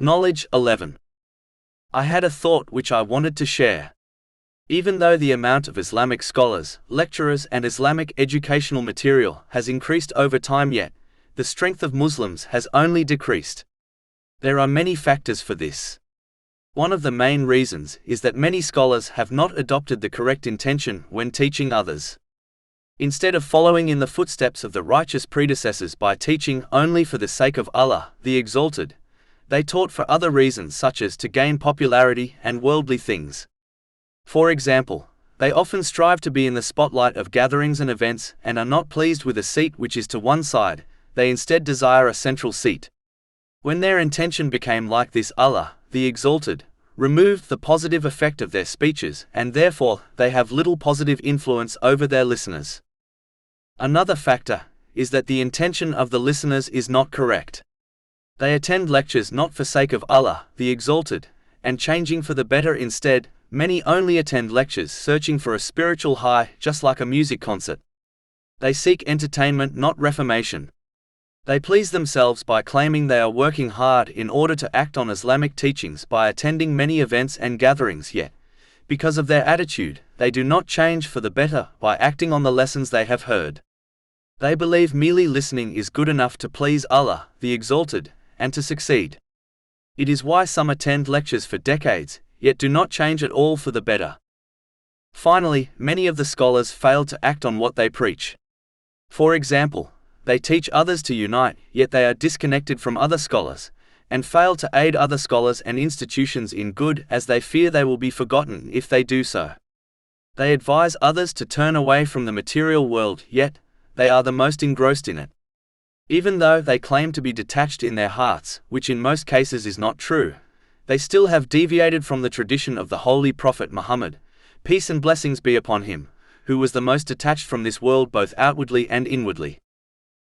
Knowledge 11. I had a thought which I wanted to share. Even though the amount of Islamic scholars, lecturers and Islamic educational material has increased over time, yet the strength of Muslims has only decreased. There are many factors for this. One of the main reasons is that many scholars have not adopted the correct intention when teaching others. Instead of following in the footsteps of the righteous predecessors by teaching only for the sake of Allah, the Exalted, they taught for other reasons such as to gain popularity and worldly things. For example, they often strive to be in the spotlight of gatherings and events and are not pleased with a seat which is to one side, they instead desire a central seat. When their intention became like this, Allah, the Exalted, removed the positive effect of their speeches and therefore they have little positive influence over their listeners. Another factor is that the intention of the listeners is not correct. They attend lectures not for sake of Allah, the Exalted, and changing for the better instead. Many only attend lectures searching for a spiritual high, just like a music concert. They seek entertainment, not reformation. They please themselves by claiming they are working hard in order to act on Islamic teachings by attending many events and gatherings, yet, because of their attitude, they do not change for the better by acting on the lessons they have heard. They believe merely listening is good enough to please Allah, the Exalted, and to succeed. It is why some attend lectures for decades, yet do not change at all for the better. Finally, many of the scholars fail to act on what they preach. For example, they teach others to unite, yet they are disconnected from other scholars, and fail to aid other scholars and institutions in good as they fear they will be forgotten if they do so. They advise others to turn away from the material world, yet they are the most engrossed in it. Even though they claim to be detached in their hearts, which in most cases is not true, they still have deviated from the tradition of the Holy Prophet Muhammad, peace and blessings be upon him, who was the most detached from this world both outwardly and inwardly.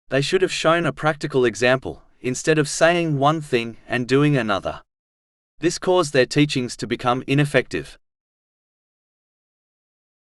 They should have shown a practical example, instead of saying one thing and doing another. This caused their teachings to become ineffective.